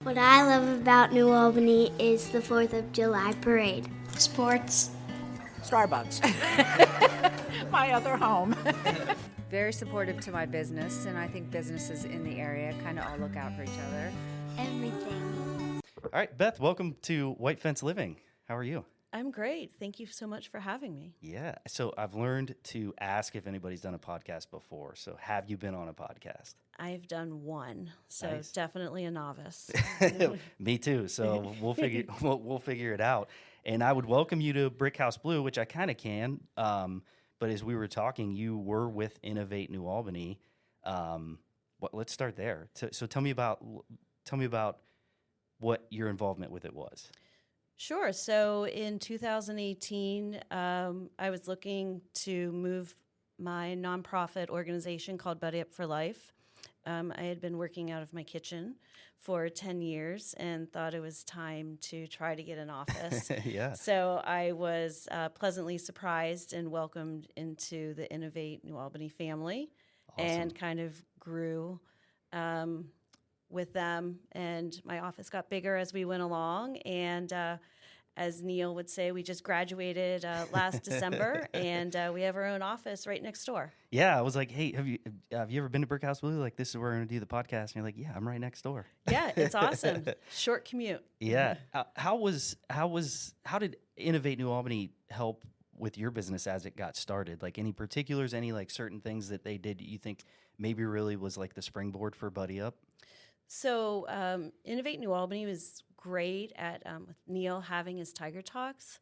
What I love about New Albany is the 4th of July parade. Sports. Starbucks. My other home. Very supportive to my business, and I think businesses in the area kind of all look out for each other. Everything. All right, Beth, welcome to White Fence Living. How are you? I'm great. Thank you so much for having me. Yeah. So I've learned to ask if anybody's done a podcast before. So have you been on a podcast? I've done one, so Nice. Definitely a novice. Me too. So we'll figure it out. And I would welcome you to Brick House Blue, which I kind of can. But as we were talking, you were with Innovate New Albany. Let's start there. So tell me about what your involvement with it was. Sure. So in 2018, I was looking to move my nonprofit organization called Buddy Up for Life. I had been working out of my kitchen for 10 years and thought it was time to try to get an office. Yeah. So I was pleasantly surprised and welcomed into the Innovate New Albany family. Awesome. And kind of grew with them. And my office got bigger as we went along. And as Neil would say, we just graduated last December, and we have our own office right next door. Yeah, I was like, hey, have you ever been to Brick House Blue? Like, this is where we're going to do the podcast. And you're like, yeah, I'm right next door. Yeah, it's awesome. Short commute. Yeah. How did Innovate New Albany help with your business as it got started? Like, any particulars, any like certain things that they did you think maybe really was like the springboard for Buddy Up? So Innovate New Albany was great at with Neil having his Tiger Talks,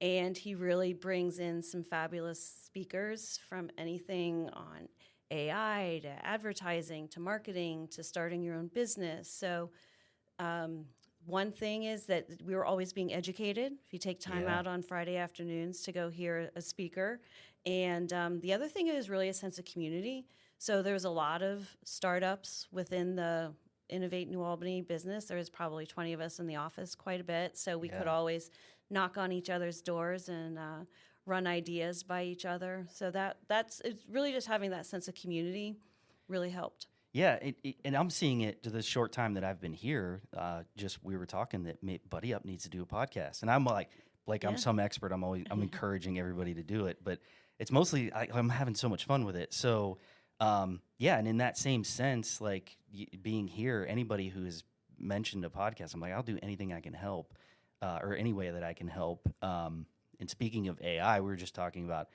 and he really brings in some fabulous speakers from anything on AI to advertising to marketing to starting your own business. So one thing is that we were always being educated. If you take time out on Friday afternoons to go hear a speaker. And the other thing is really a sense of community. So there's a lot of startups within the Innovate New Albany business. There was probably 20 of us in the office, quite a bit. So we could always knock on each other's doors and run ideas by each other. So it's really just having that sense of community really helped. Yeah, and I'm seeing it to the short time that I've been here. We were talking that Buddy Up needs to do a podcast, and I'm like I'm some expert. I'm encouraging everybody to do it, but it's mostly I'm having so much fun with it. So. And in that same sense, like being here, anybody who has mentioned a podcast, I'm like, I'll do anything I can help, or any way that I can help. And speaking of AI, we were just talking about,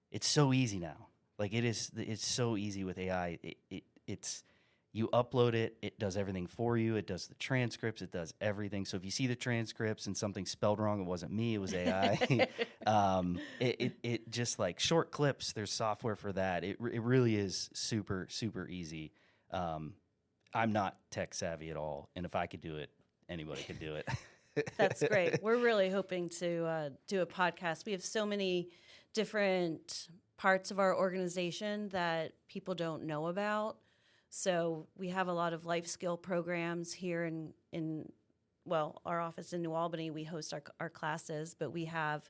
it's so easy now. Like it's so easy with AI. It's you upload it, it does everything for you. It does the transcripts, it does everything. So if you see the transcripts and something's spelled wrong, it wasn't me, it was AI. It just like short clips, there's software for that. It really is super, super easy. I'm not tech savvy at all. And if I could do it, anybody could do it. That's great. We're really hoping to do a podcast. We have so many different parts of our organization that people don't know about. So we have a lot of life skill programs here in our office in New Albany. We host our classes, but we have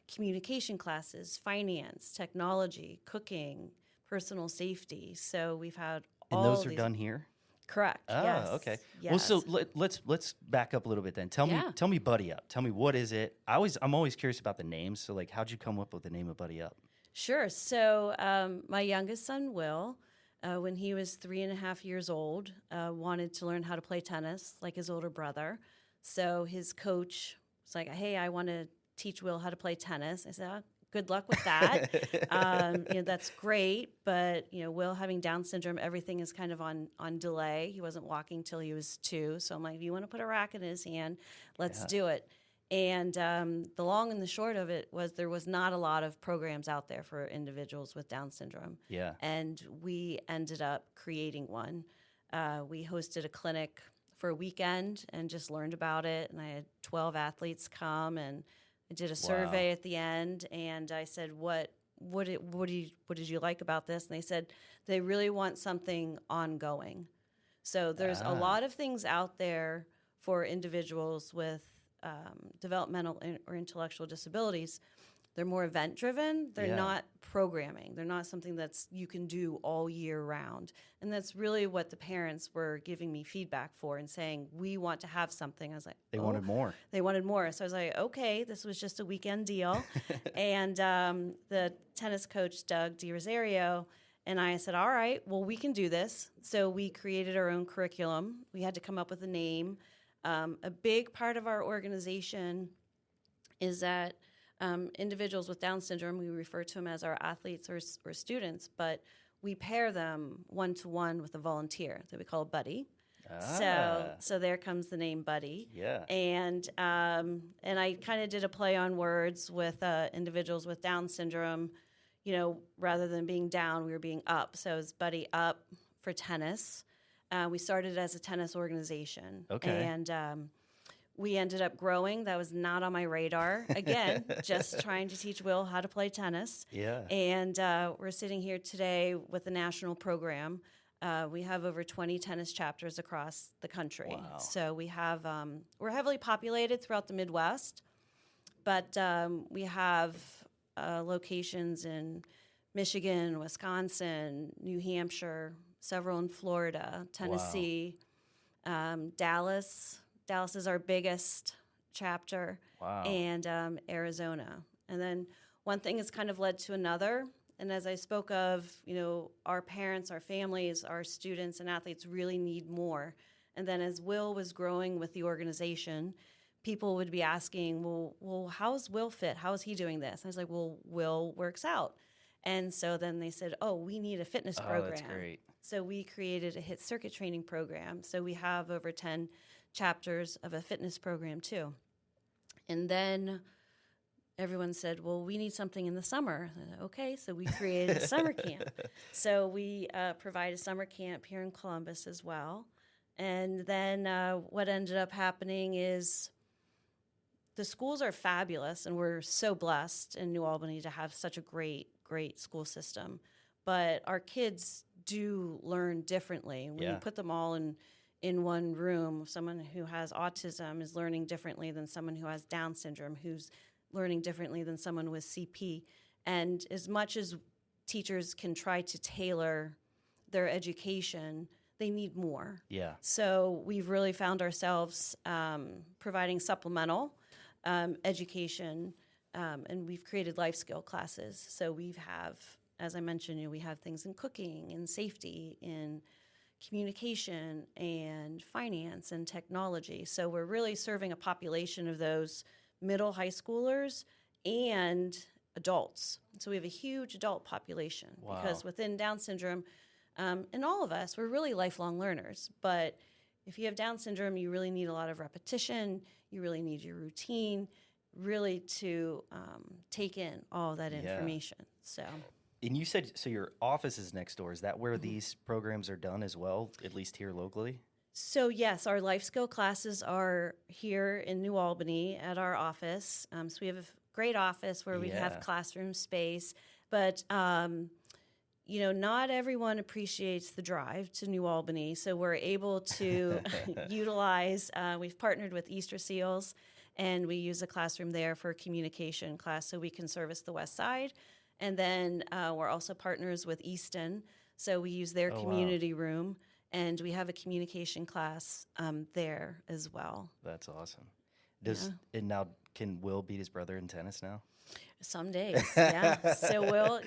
communication classes, finance, technology, cooking, personal safety. So we've had all And those are done here? Correct. Oh, yes. okay. Yes. Well, so let's back up a little bit then. Tell me Buddy Up. Tell me, what is it? I'm always curious about the names. So like, how'd you come up with the name of Buddy Up? Sure. So my youngest son, Will, when he was 3.5 years old, wanted to learn how to play tennis like his older brother. So his coach was like, hey, I want to teach Will how to play tennis. I said, good luck with that. That's great. But, Will having Down syndrome, everything is kind of on delay. He wasn't walking till he was 2. So I'm like, if you want to put a racket in his hand, let's do it. And the long and the short of it was there was not a lot of programs out there for individuals with Down syndrome. Yeah. And we ended up creating one. We hosted a clinic for a weekend and just learned about it. And I had 12 athletes come, and I did a survey at the end. And I said, what did you like about this? And they said they really want something ongoing. So there's a lot of things out there for individuals with developmental or intellectual disabilities, they're more event driven. They're Yeah. not programming. They're not something that's you can do all year round. And that's really what the parents were giving me feedback for and saying, we want to have something. I was like, They oh. wanted more. They wanted more. So I was like, okay, this was just a weekend deal. And the tennis coach, Doug DiRosario, and I said, all right, well, we can do this. So we created our own curriculum. We had to come up with a name. A big part of our organization is that individuals with Down syndrome, we refer to them as our athletes or students, but we pair them one-to-one with a volunteer that we call a buddy. So there comes the name Buddy. Yeah. And I kind of did a play on words with individuals with Down syndrome. You know, rather than being down, we were being up. So it's Buddy Up for tennis. We started as a tennis organization. Okay. And we ended up growing. That was not on my radar. Again, just trying to teach Will how to play tennis. Yeah. And we're sitting here today with a national program. We have over 20 tennis chapters across the country. Wow. So we have, we're heavily populated throughout the Midwest, but we have locations in Michigan, Wisconsin, New Hampshire, several in Florida, Tennessee, Dallas. Dallas is our biggest chapter, Wow. and Arizona. And then one thing has kind of led to another. And as I spoke of, you know, our parents, our families, our students and athletes really need more. And then as Will was growing with the organization, people would be asking, well, how's Will fit? How is he doing this? And I was like, well, Will works out. And so then they said, oh, we need a fitness program. Oh, that's great. So we created a HIT circuit training program. So we have over 10 chapters of a fitness program too. And then everyone said, well, we need something in the summer. Okay, so we created a summer camp. So we provide a summer camp here in Columbus as well. And then what ended up happening is the schools are fabulous, and we're so blessed in New Albany to have such a great school system. But our kids do learn differently. When you put them all in one room, someone who has autism is learning differently than someone who has Down syndrome, who's learning differently than someone with CP. And as much as teachers can try to tailor their education, they need more. Yeah. So we've really found ourselves providing supplemental education, and we've created life skill classes. So we have, as I mentioned, you know, we have things in cooking and safety, in communication and finance and technology. So we're really serving a population of those middle high schoolers and adults. So we have a huge adult population. Wow. Because within Down syndrome, and all of us, we're really lifelong learners. But if you have Down syndrome, you really need a lot of repetition. You really need your routine, really to take in all that information. So. And you said, so your office is next door. Is that where these programs are done as well, at least here locally? So yes, our life skill classes are here in New Albany at our office. So we have a great office where we have classroom space, but you know, not everyone appreciates the drive to New Albany. So we're able to utilize, we've partnered with Easter Seals, and we use a classroom there for a communication class so we can service the West Side. And then we're also partners with Easton, so we use their community room, and we have a communication class there as well. That's awesome. And now can Will beat his brother in tennis now? Some days, yeah. So Will,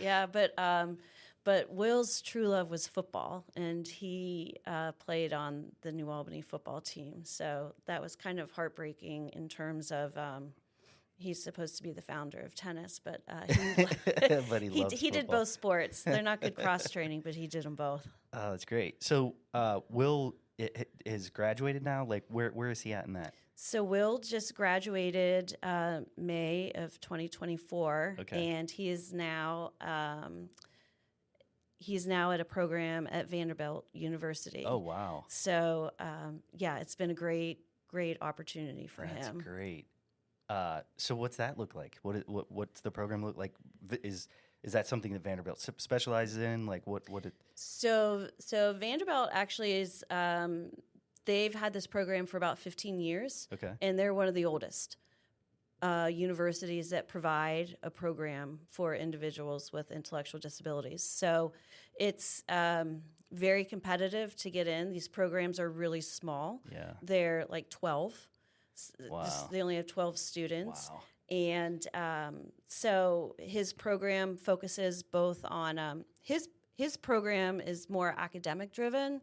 but Will's true love was football, and he played on the New Albany football team. So that was kind of heartbreaking in terms of he's supposed to be the founder of tennis, but he did both sports. They're not good cross training, but he did them both. Oh, that's great. So Will is graduated now. Like, where is he at in that? So Will just graduated May of 2024, and he is now at a program at Vanderbilt University. Oh, wow. So it's been a great opportunity for him. That's great. So what's that look like? What's the program look like? Is that something that Vanderbilt specializes in? Like what? So Vanderbilt actually is. They've had this program for about 15 years. Okay. And they're one of the oldest. universities that provide a program for individuals with intellectual disabilities. So it's very competitive to get in. These programs are really small. Yeah. They're like 12. Wow. They only have 12 students. Wow. And so his program focuses both on his program is more academic driven.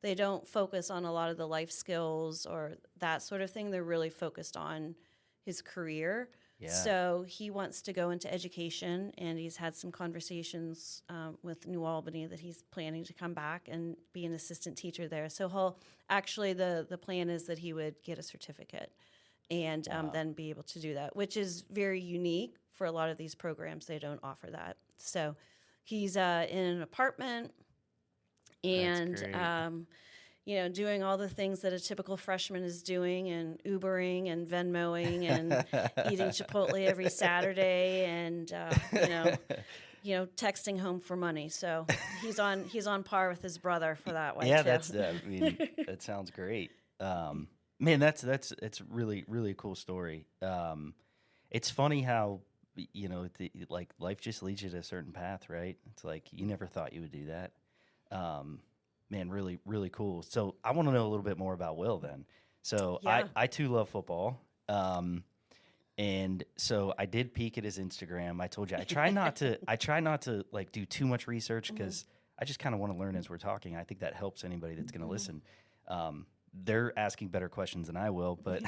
They don't focus on a lot of the life skills or that sort of thing. They're really focused on his career. Yeah. So he wants to go into education, and he's had some conversations with New Albany that he's planning to come back and be an assistant teacher there. So he'll actually, the plan is that he would get a certificate and then be able to do that, which is very unique for a lot of these programs. They don't offer that. So he's in an apartment and That's great. doing all the things that a typical freshman is doing, and Ubering and Venmoing and eating Chipotle every Saturday, and texting home for money. So he's on par with his brother for that way. Yeah, too. that sounds great. Man, that's really really a cool story. It's funny how like life just leads you to a certain path, right? It's like you never thought you would do that. Man, really really cool. So I want to know a little bit more about Will then. So Yeah. I too love football. And so I did peek at his Instagram. I told you I try not to like do too much research because I just kind of want to learn as we're talking. I think that helps anybody that's going to listen. They're asking better questions than I will, but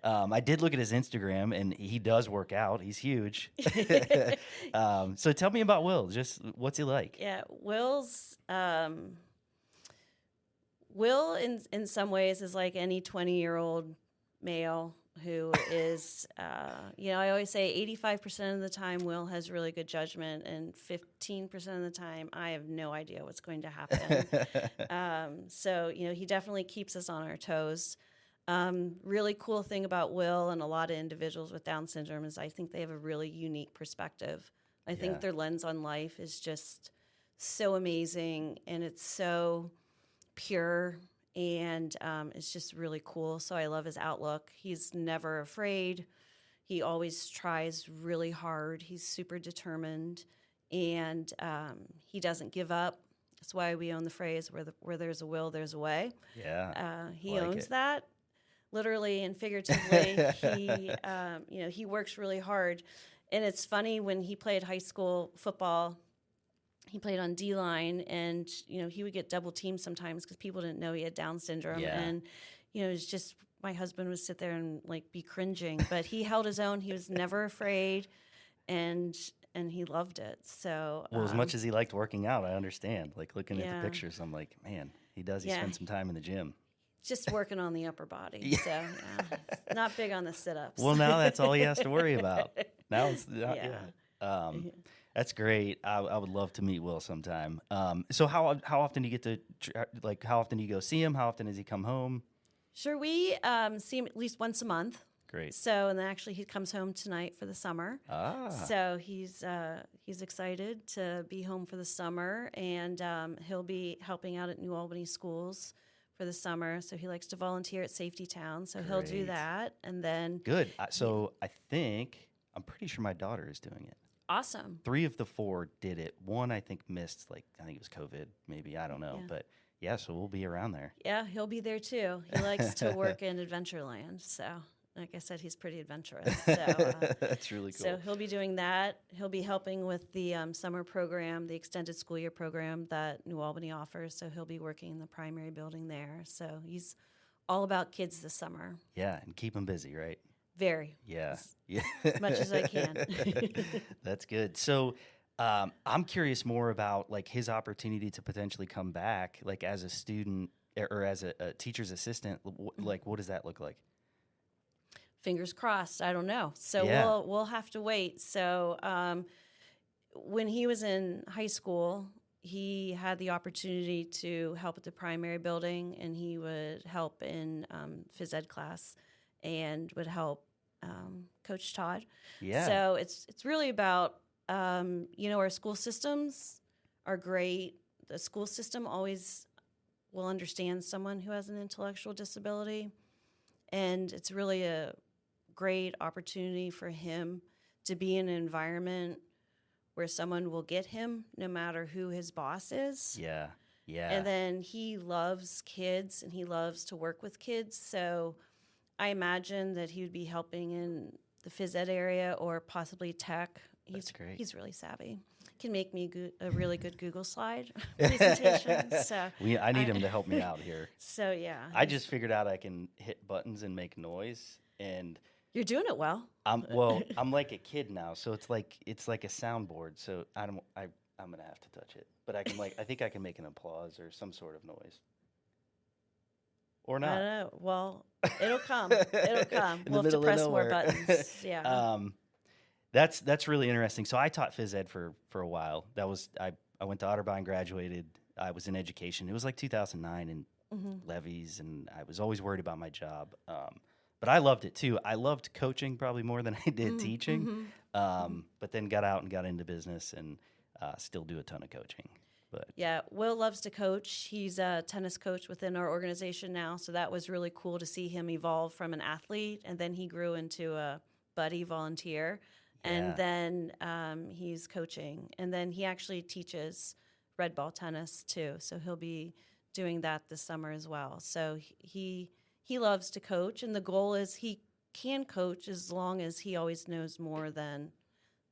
I did look at his Instagram, and he does work out. He's huge. So tell me about Will. Just what's he like? Yeah, Will in some ways is like any 20-year-old male who is, I always say 85% of the time Will has really good judgment, and 15% of the time I have no idea what's going to happen. So he definitely keeps us on our toes. Really cool thing about Will and a lot of individuals with Down syndrome is I think they have a really unique perspective. I think their lens on life is just so amazing, and it's so pure, and it's just really cool. So I love his outlook. He's never afraid. He always tries really hard. He's super determined, and he doesn't give up. That's why we own the phrase, where there's a will, there's a way. Yeah, He like owns it. that, literally and figuratively. He works really hard. And it's funny, when he played high school football, he played on D-line, and, he would get double teamed sometimes because people didn't know he had Down syndrome. Yeah. And, it's just, my husband would sit there and, be cringing. But he held his own. He was never afraid, and he loved it. So, Well, as much as he liked working out, I understand. Like, looking at Yeah. the pictures, I'm like, man, he does. He Yeah. spends some time in the gym. just working on the upper body. So, not big on the sit-ups. Well, now that's all he has to worry about. Now it's Yeah. That's great. I would love to meet Will sometime. So how often do you get to how often do you go see him? How often does he come home? Sure, we see him at least once a month. Great. So, and then actually he comes home tonight for the summer. So he's excited to be home for the summer, and he'll be helping out at New Albany schools for the summer. So he likes to volunteer at Safety Town. So he'll do Great. that, and then Good. So I'm pretty sure my daughter is doing it. awesome. 3 of the 4 did it. One I think missed, I think it was COVID, maybe, I don't know, Yeah. but yeah. So we'll be around there. Yeah, he'll be there too. He likes to work in Adventureland. So, like I said, he's pretty adventurous. So, That's really cool. So he'll be doing that. He'll be helping with the summer program, the extended school year program that New Albany offers. So he'll be working in the primary building there. So he's all about kids this summer. Yeah, and keep him busy, right? Very. Yeah. Yeah. As much as I can. That's good. So I'm curious more about his opportunity to potentially come back, as a student or as a teacher's assistant. What does that look like? Fingers crossed. I don't know. So Yeah. we'll have to wait. So when he was in high school, he had the opportunity to help at the primary building, and he would help in phys ed class and would help Coach Todd. Yeah. So it's really about our school systems are great. The school system always will understand someone who has an intellectual disability, and it's really a great opportunity for him to be in an environment where someone will get him no matter who his boss is. Yeah. Yeah. And then he loves kids and he loves to work with kids. So I imagine that he would be helping in the phys ed area or possibly tech. That's great. He's really savvy. Can make me a really good Google slide presentation. So I need him to help me out here. So yeah, I just figured out I can hit buttons and make noise, and you're doing it well. I'm like a kid now, so it's like a soundboard. So I'm gonna have to touch it, but I think I can make an applause or some sort of noise, or I not. don't know. Well, it'll come. It'll come. In We'll the have to middle of press more nowhere. buttons. Yeah. That's really interesting. So I taught phys ed for a while. I went to Otterbein, graduated. I was in education. It was like 2009 and levies, and I was always worried about my job. But I loved it too. I loved coaching probably more than I did teaching. But then got out and got into business, and still do a ton of coaching. But Yeah, Will loves to coach. He's a tennis coach within our organization now, so that was really cool to see him evolve from an athlete, and then he grew into a buddy volunteer, Yeah. and then he's coaching, and then he actually teaches red ball tennis too, so he'll be doing that this summer as well. So he loves to coach, and the goal is he can coach as long as he always knows more than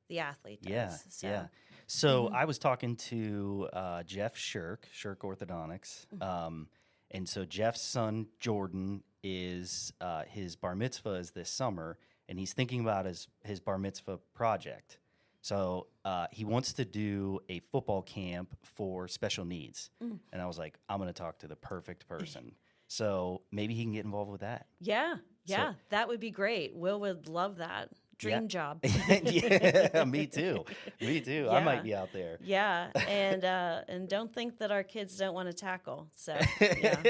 the athlete does. yeah, So, yeah. So I was talking to Jeff Shirk Orthodontics, and so Jeff's son Jordan is his bar mitzvah is this summer, and he's thinking about his bar mitzvah project. So he wants to do a football camp for special needs, and I was like, I'm going to talk to the perfect person. So maybe he can get involved with that. Yeah, that would be great. Will would love that. Dream job. Yeah, me too. I Yeah. might be out there. Yeah, and don't think that our kids don't want to tackle. So yeah,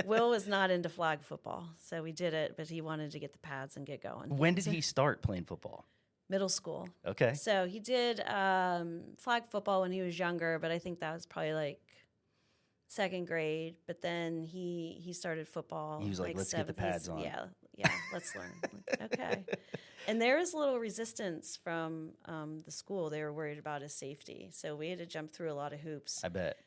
Will was not into flag football, so we did it, but he wanted to get the pads and get going. When did he start playing football? Middle school. Okay. So he did flag football when he was younger, but I think that was probably like second grade. But then he started football. He was like, let's get the 7th. pads on. Yeah, let's learn. Like, okay. And there was a little resistance from the school. They were worried about his safety. So we had to jump through a lot of hoops I bet.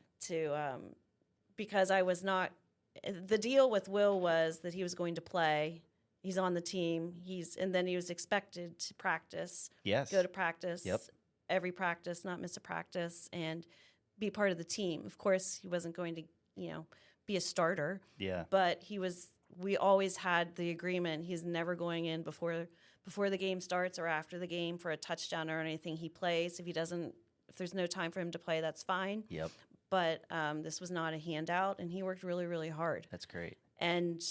because I was not – the deal with Will was that he was going to play. He's on the team. And then he was expected to practice. Yes. Go to practice. Yep. Every practice, not miss a practice, and be part of the team. Of course, he wasn't going to, be a starter. Yeah. But we always had the agreement he's never going in before the game starts or after the game for a touchdown or anything. He plays. If there's no time for him to play, that's fine. Yep. But this was not a handout, and he worked really, really hard. That's great. And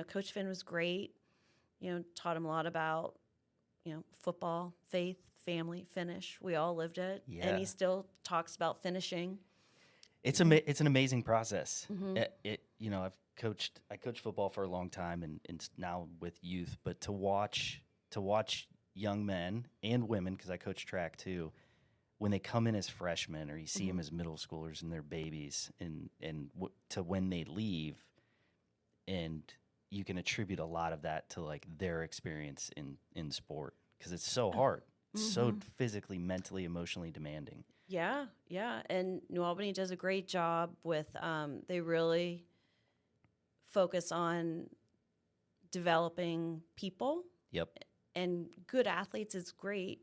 Coach Finn was great. Taught him a lot about football, faith, family, finish. We all lived it, Yeah. and he still talks about finishing. It's an amazing process. I coached football for a long time and now with youth, but to watch young men and women, because I coach track too, when they come in as freshmen or you see them as middle schoolers and they're babies and to when they leave, and you can attribute a lot of that to like their experience in sport because it's so hard. It's so physically, mentally, emotionally demanding. Yeah. And New Albany does a great job with, they really focus on developing people. Yep. And good athletes is great,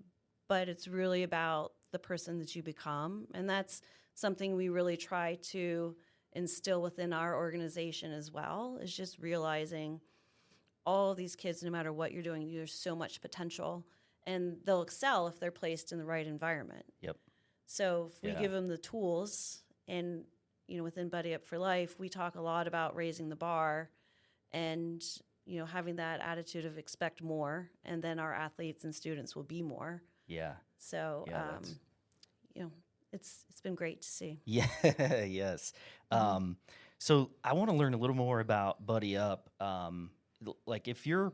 but it's really about the person that you become. And that's something we really try to instill within our organization as well, is just realizing all of these kids, no matter what you're doing, there's so much potential. And they'll excel if they're placed in the right environment. Yep. So if we give them the tools, and within Buddy Up for Life, we talk a lot about raising the bar, and having that attitude of expect more, and then our athletes and students will be more. Yeah. So Yeah, it's been great to see. Yeah. Yes. So I want to learn a little more about Buddy Up. Like if you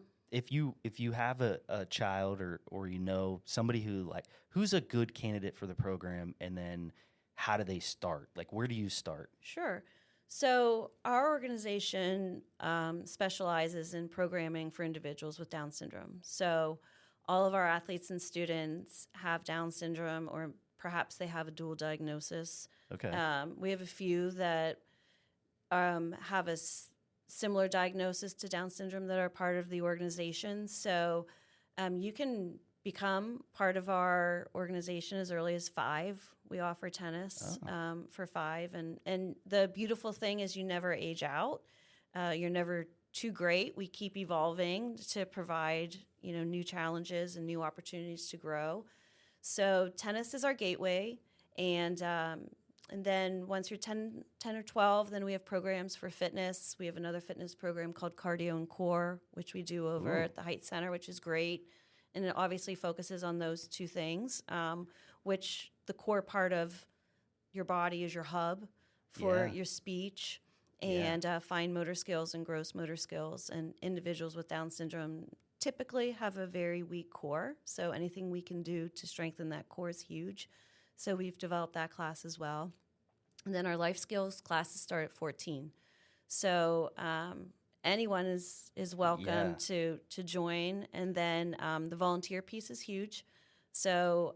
have a child or somebody who's a good candidate for the program, and then how do they start? Like, where do you start? Sure. So our organization specializes in programming for individuals with Down syndrome. So all of our athletes and students have Down syndrome, or perhaps they have a dual diagnosis. Okay. We have a few that have a similar diagnosis to Down syndrome that are part of the organization. So you can become part of our organization as early as 5. We offer tennis for 5. And the beautiful thing is you never age out. You're never too great. We keep evolving to provide, new challenges and new opportunities to grow. So tennis is our gateway. And then once you're 10 or 12, then we have programs for fitness. We have another fitness program called Cardio and Core, which we do over at the Heights Center, which is great. And it obviously focuses on those 2 things, which the core part of your body is your hub for your speech and fine motor skills and gross motor skills. And individuals with Down syndrome typically have a very weak core. So anything we can do to strengthen that core is huge. So we've developed that class as well. And then our life skills classes start at 14. So anyone is welcome to join. And then the volunteer piece is huge. So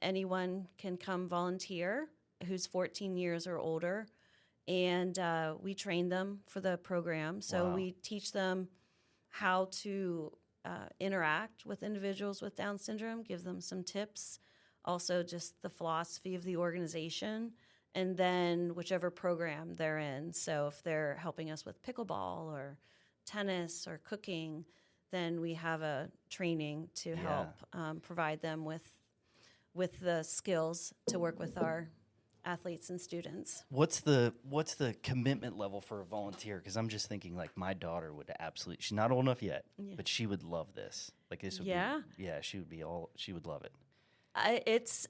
anyone can come volunteer who's 14 years or older. And we train them for the program. So we teach them how to interact with individuals with Down syndrome, give them some tips. Also, just the philosophy of the organization, and then whichever program they're in. So if they're helping us with pickleball or tennis or cooking, then we have a training to help provide them with the skills to work with our athletes and students. What's the commitment level for a volunteer? Because I'm just thinking, like, my daughter would absolutely. She's not old enough yet, but she would love this. Like, this would be. She would love it. It's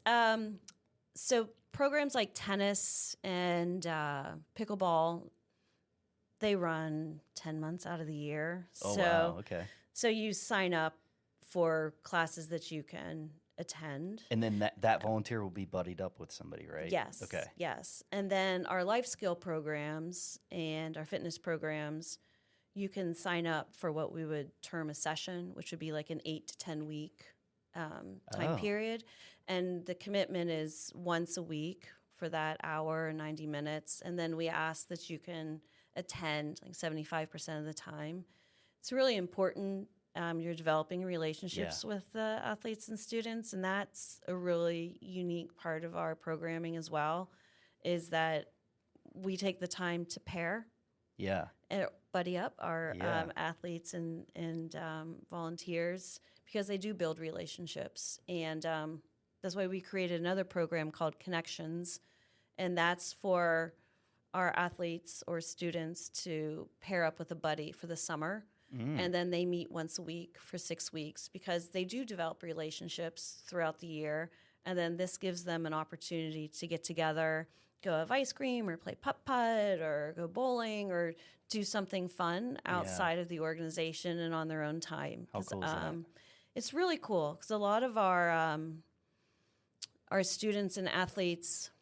so programs like tennis and pickleball, they run 10 months out of the year. Oh, wow. Okay. So you sign up for classes that you can attend. And then that volunteer will be buddied up with somebody, right? Yes. Okay. Yes. And then our life skill programs and our fitness programs, you can sign up for what we would term a session, which would be like an 8 to 10 week time period. And the commitment is once a week for that hour or 90 minutes. And then we ask that you can attend like 75% of the time. It's really important. You're developing relationships with the athletes and students. And that's a really unique part of our programming as well, is that we take the time to pair. Yeah. And buddy up our athletes and volunteers, because they do build relationships. And that's why we created another program called Connections. And that's for our athletes or students to pair up with a buddy for the summer. And then they meet once a week for 6 weeks, because they do develop relationships throughout the year. And then this gives them an opportunity to get together, go have ice cream or play putt-putt or go bowling or do something fun outside of the organization and on their own time. How cool is that? It's really cool because a lot of our students and athletes,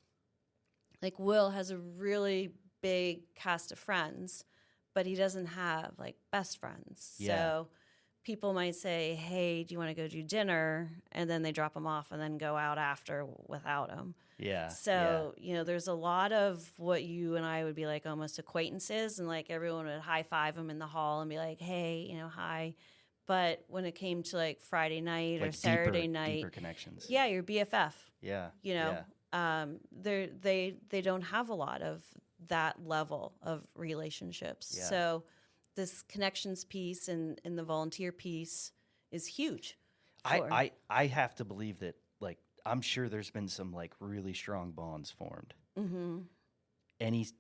like Will has a really big cast of friends, but he doesn't have like best friends. Yeah. So people might say, hey, do you want to go do dinner? And then they drop him off and then go out after without him. Yeah. So, there's a lot of what you and I would be like almost acquaintances, and like everyone would high five him in the hall and be like, hey, hi. But when it came to like Friday night like or Saturday night, deeper connections. yeah, your BFF. Yeah. They don't have a lot of that level of relationships. Yeah. So this connections piece and the volunteer piece is huge. I have to believe that, like, I'm sure there's been some like really strong bonds formed. Mm-hmm.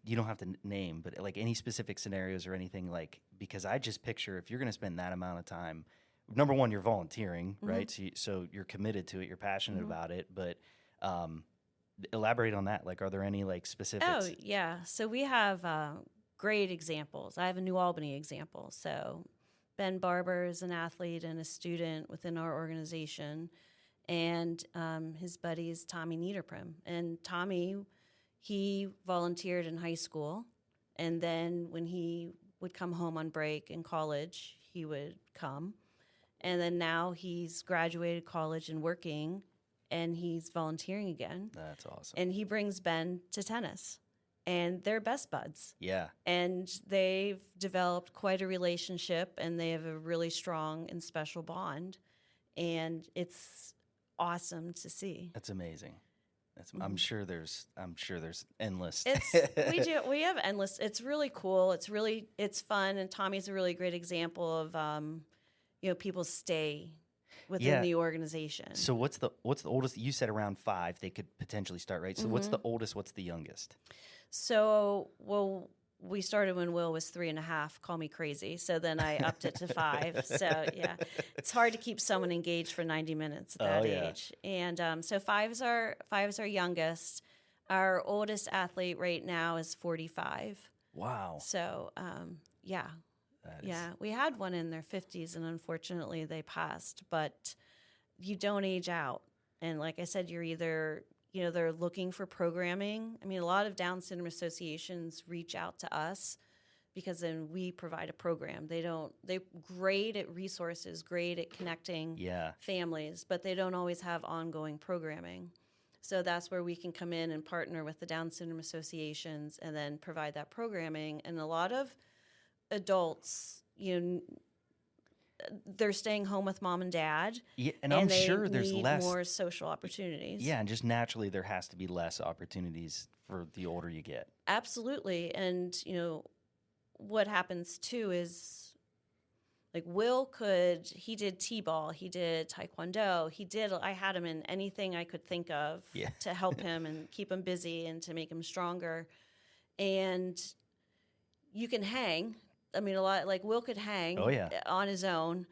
You don't have to name, but like any specific scenarios or anything, like, because I just picture if you're going to spend that amount of time, number one, you're volunteering, right? So you're committed to it, you're passionate about it, but elaborate on that. Like, are there any like specifics? Oh, yeah. So we have great examples. I have a New Albany example. So Ben Barber is an athlete and a student within our organization, and his buddy is Tommy Niederprim. And Tommy, he volunteered in high school, And then when he would come home on break in college, he would come. And then now he's graduated college and working, and he's volunteering again. That's awesome. And he brings Ben to tennis, and they're best buds. Yeah. And they've developed quite a relationship, and they have a really strong and special bond. And it's awesome to see. That's amazing. I'm sure there's endless. We have endless. It's really cool. It's fun, and Tommy's a really great example of people stay within the organization. So what's the oldest? You said around 5 they could potentially start, right? So what's the oldest? What's the youngest? So, well, we started when Will was 3.5. Call me crazy. So then I upped it to 5. So yeah, it's hard to keep someone engaged for 90 minutes at that age. And so 5 is our youngest. Our oldest athlete right now is 45. Wow. So we had one in their 50s, and unfortunately they passed. But you don't age out. And like I said, you're either they're looking for programming. I mean, a lot of Down syndrome associations reach out to us because then we provide a program. They're great at resources, great at connecting families, but they don't always have ongoing programming. So that's where we can come in and partner with the Down syndrome associations and then provide that programming. And a lot of adults, they're staying home with mom and dad. Yeah, and I'm sure there's need less more social opportunities. Yeah, and just naturally there has to be less opportunities for the older you get. Absolutely. And what happens too is, like, Will he did t-ball, he did taekwondo, I had him in anything I could think of to help him and keep him busy and to make him stronger. And you can hang. I mean, a lot, like Will could hang on his own,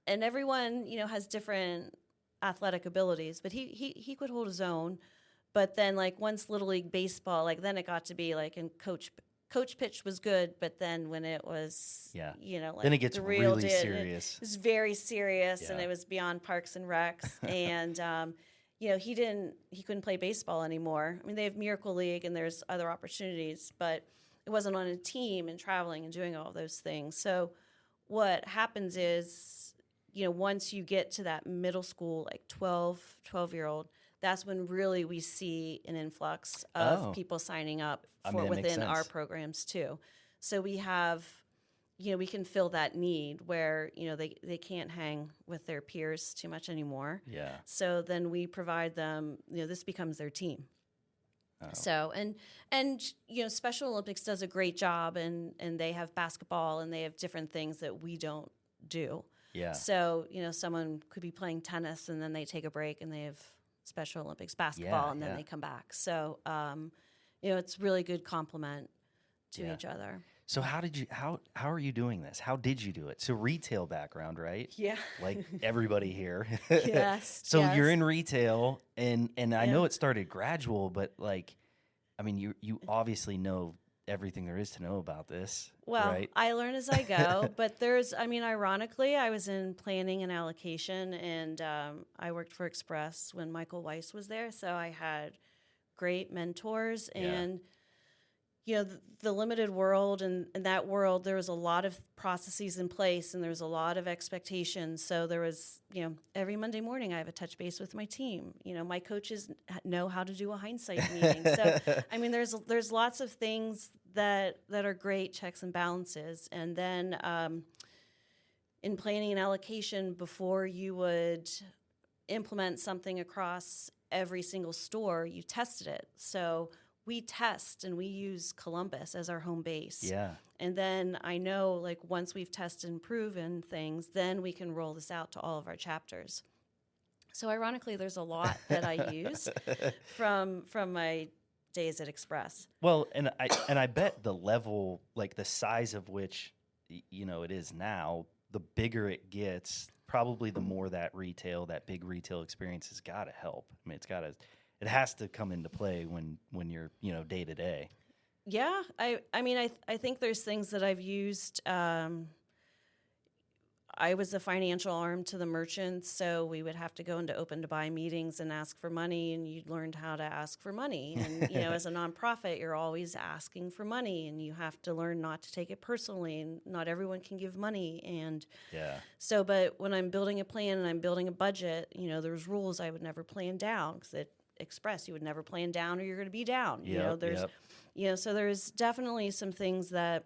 and everyone, has different athletic abilities, but he could hold his own. But then, like, once Little League baseball, like, then it got to be like, and coach pitch was good, but then when it was, like, then it gets the real really serious. It was very serious, and it was beyond Parks and Recs, and he couldn't play baseball anymore. I mean, they have Miracle League, and there's other opportunities, but it wasn't on a team and traveling and doing all those things. So what happens is, once you get to that middle school, like 12-year-old, that's when really we see an influx of people signing up within our programs too. So we have, we can fill that need where, they can't hang with their peers too much anymore. Yeah. So then we provide them, this becomes their team. So, and Special Olympics does a great job, and they have basketball, and they have different things that we don't do. Yeah. So, someone could be playing tennis, and then they take a break, and they have Special Olympics basketball, and then they come back. So, it's really good complement to each other. So how are you doing this? How did you do it? So retail background, right? Yeah. Like everybody here. Yes. So you're in retail, and I know it started gradual, but like, I mean, you obviously know everything there is to know about this. Well, right? I learn as I go, but ironically, I was in planning and allocation, and I worked for Express when Michael Weiss was there. So I had great mentors, and the limited world, and in that world, there was a lot of processes in place, and there was a lot of expectations. So there was, every Monday morning I have a touch base with my team. My coaches know how to do a hindsight meeting. So, I mean, there's lots of things that are great checks and balances. And then in planning and allocation, before you would implement something across every single store, you tested it. So we test, and we use Columbus as our home base. Yeah. And then I know, like, once we've tested and proven things, then we can roll this out to all of our chapters. So ironically, there's a lot that I use from my days at Express. Well, and I bet the level, like the size of which, it is now, the bigger it gets, probably the more that big retail experience has got to help. I mean, it has to come into play when you're, day to day. Yeah. I think there's things that I've used. I I was the financial arm to the merchants, so we would have to go into open to buy meetings and ask for money, and you learned how to ask for money. And as a nonprofit, you're always asking for money, and you have to learn not to take it personally. And not everyone can give money, and so. But when I'm building a plan and I'm building a budget, there's rules I would never plan down because it express you would never plan down or you're going to be down. So there's definitely some things that.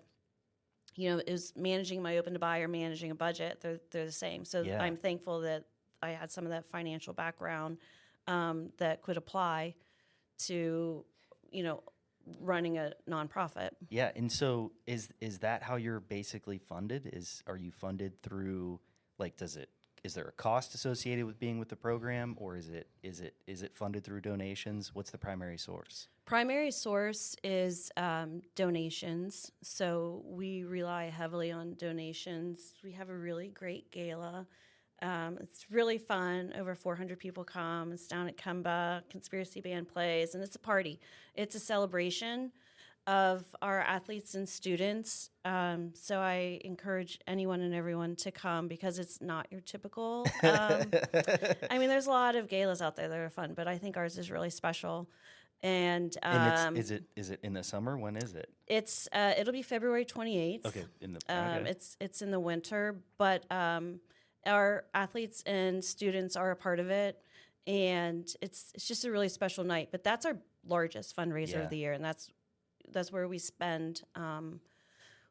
Is managing my open to buy or managing a budget, they're the same. So I'm thankful that I had some of that financial background that could apply to, running a nonprofit. Yeah, and so is that how you're basically funded? Are you funded through, like, is there a cost associated with being with the program, or is it funded through donations? What's the primary source? Primary source is donations. So we rely heavily on donations. We have a really great gala. It's really fun. Over 400 people come. It's down at Kemba. Conspiracy Band plays, and it's a party. It's a celebration of our athletes and students. So I encourage anyone and everyone to come because it's not your typical. There's a lot of galas out there that are fun, but I think ours is really special. And is it in the summer? When is it? It's it'll be February 28th. Okay. It's in the winter, but our athletes and students are a part of it, and it's just a really special night. But that's our largest fundraiser of the year, and that's where we spend.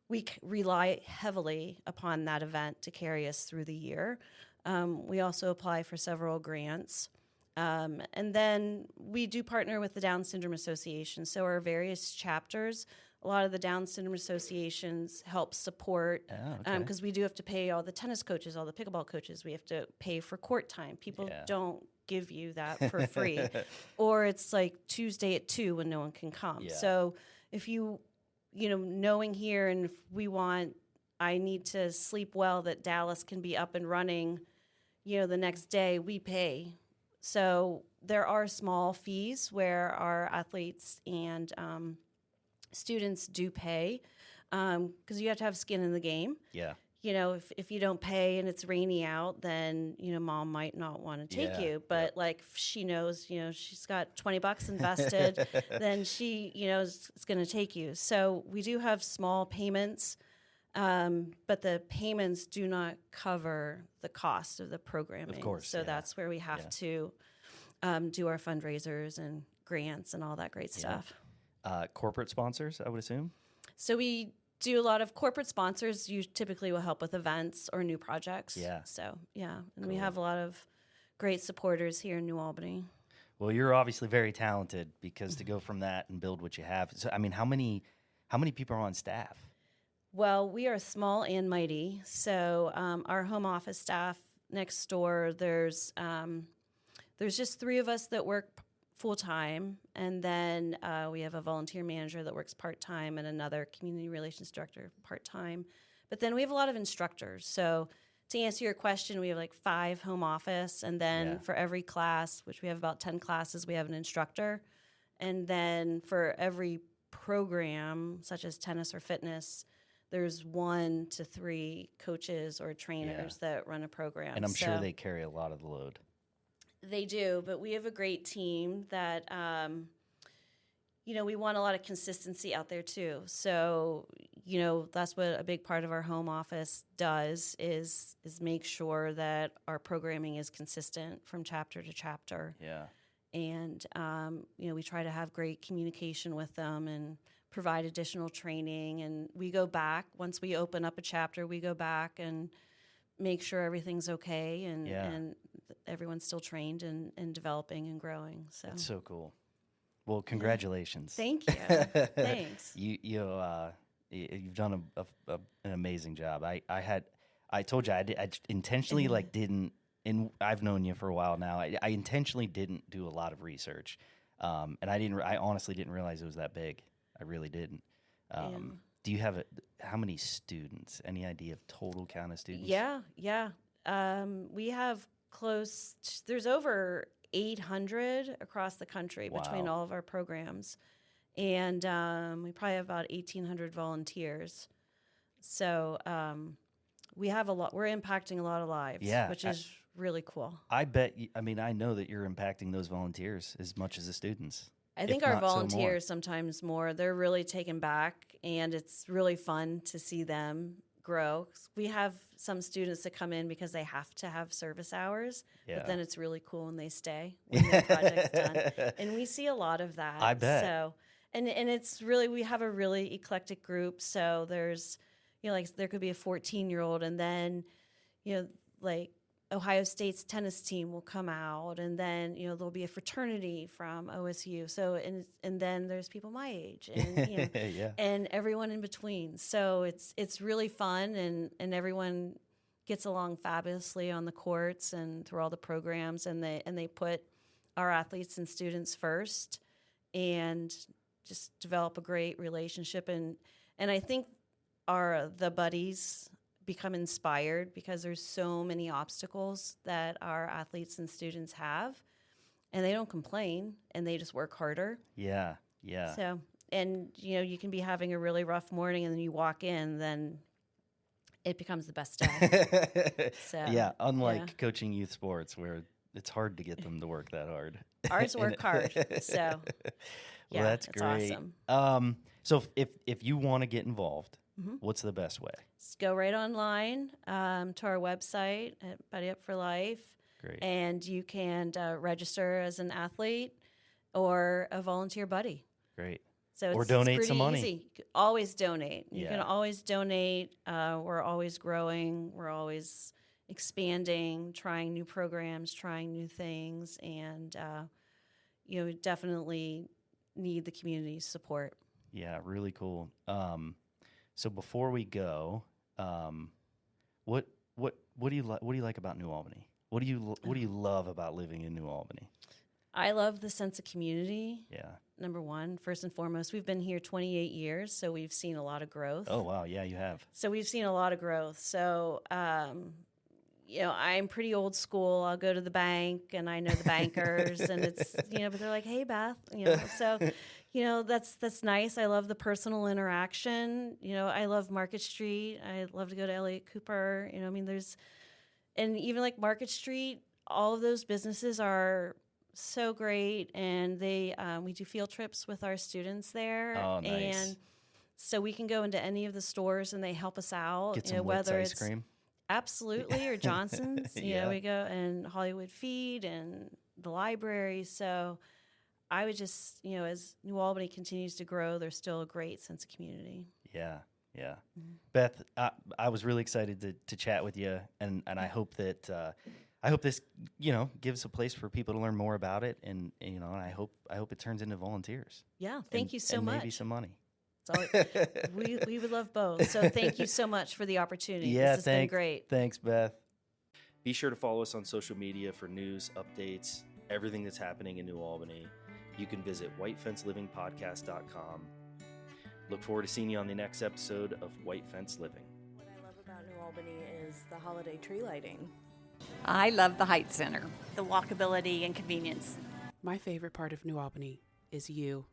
We rely heavily upon that event to carry us through the year. We also apply for several grants. And then we do partner with the Down Syndrome Association. So our various chapters, a lot of the Down Syndrome associations help support because we do have to pay all the tennis coaches, all the pickleball coaches. We have to pay for court time. People don't give you that for free. Or it's like Tuesday at 2 when no one can come. Yeah. So if knowing here and if I need to sleep well that Dallas can be up and running, the next day we pay. So there are small fees where our athletes and students do pay because you have to have skin in the game. Yeah. If you don't pay and it's rainy out, then, mom might not want to take you. But if she knows, she's got $20 invested, then she, is going to take you. So we do have small payments, but the payments do not cover the cost of the programming. Of course. So that's where we have to do our fundraisers and grants and all that great stuff. Corporate sponsors, I would assume? So we do a lot of corporate sponsors. You typically will help with events or new projects. Yeah. So, and we have a lot of great supporters here in New Albany. Well, you're obviously very talented because to go from that and build what you have. So, how many people are on staff? Well, we are small and mighty. So our home office staff next door, there's just 3 of us that work full-time, and then we have a volunteer manager that works part-time and another community relations director part-time. But then we have a lot of instructors. So to answer your question, we have 5 home office, and then for every class, which we have about 10 classes, we have an instructor. And then for every program, such as tennis or fitness, there's 1 to 3 coaches or trainers that run a program. And I'm sure they carry a lot of the load. They do, but we have a great team that, we want a lot of consistency out there too. So, that's what a big part of our home office does is make sure that our programming is consistent from chapter to chapter. Yeah. And, we try to have great communication with them and provide additional training. And we go back, once we open up a chapter, we go back and make sure everything's okay and everyone's still trained and developing and growing. So that's so cool. Well, congratulations. Thank you. Thanks. You've done an amazing job. I told you I intentionally didn't, and I've known you for a while now. I intentionally didn't do a lot of research, and I honestly didn't realize it was that big. I really didn't. Do you have how many students? Any idea of total count of students? Yeah. We have there's over 800 across the country between all of our programs. And we probably have about 1,800 volunteers. So we have a lot. We're impacting a lot of lives, Yeah, which is really cool. I bet. I mean, I know that you're impacting those volunteers as much as the students. I think if our not so more. volunteers sometimes more. They're really taken back, and it's really fun to see them grow. We have some students that come in because they have to have service hours, Yeah. but then it's really cool when they stay when their project's done. And we see a lot of that. I bet. So, and it's really, we have a really eclectic group. So there's, like there could be a 14-year-old, and then, like Ohio State's tennis team will come out, and then there'll be a fraternity from OSU. So and then there's people my age, and Yeah. and everyone in between. So it's really fun, and everyone gets along fabulously on the courts and through all the programs, and they put our athletes and students first, and just develop a great relationship. And I think the buddies become inspired because there's so many obstacles that our athletes and students have, and they don't complain, and they just work harder. Yeah. So, and you can be having a really rough morning, and then you walk in, then it becomes the best day. So, Yeah, unlike coaching youth sports where it's hard to get them to work that hard. Ours work hard. So, Well, that's it's great. awesome. So if you want to get involved, what's the best way? Just go right online to our website at Buddy Up for Life. Great. And you can register as an athlete or a volunteer buddy. Great. So Or it's donate pretty some money. easy. You can always donate. You can Yeah. always donate. We're always growing. We're always expanding, trying new programs, trying new things, and we definitely need the community's support. Yeah, really cool. So before we go, what do you like about New Albany? What do you love about living in New Albany? I love the sense of community. Yeah. Number one, first and foremost, we've been here 28 years, so we've seen a lot of growth. Oh wow, yeah, you have. So we've seen a lot of growth. So, I'm pretty old school. I'll go to the bank, and I know the bankers, and it's but they're like, "Hey, Beth," So, that's nice. I love the personal interaction. I love Market Street. I love to go to Elliott Cooper. And even like Market Street, all of those businesses are so great, and we do field trips with our students there. Oh, nice. And so we can go into any of the stores, and they help us out. Get some Wits whether ice it's cream. absolutely or Johnson's. Yeah. We go and Hollywood Feed and the library. So I would just as New Albany continues to grow, there's still a great sense of community. Yeah. Beth, I was really excited to chat with you, and I hope that I hope this gives a place for people to learn more about it, and I hope it turns into volunteers. Yeah, thank you so and much. Maybe some money. We would love both. So thank you so much for the opportunity. Yeah, this has been great. Thanks, Beth. Be sure to follow us on social media for news, updates, everything that's happening in New Albany. You can visit whitefencelivingpodcast.com. Look forward to seeing you on the next episode of White Fence Living. What I love about New Albany is the holiday tree lighting. I love the Heights Center. The walkability and convenience. My favorite part of New Albany is you.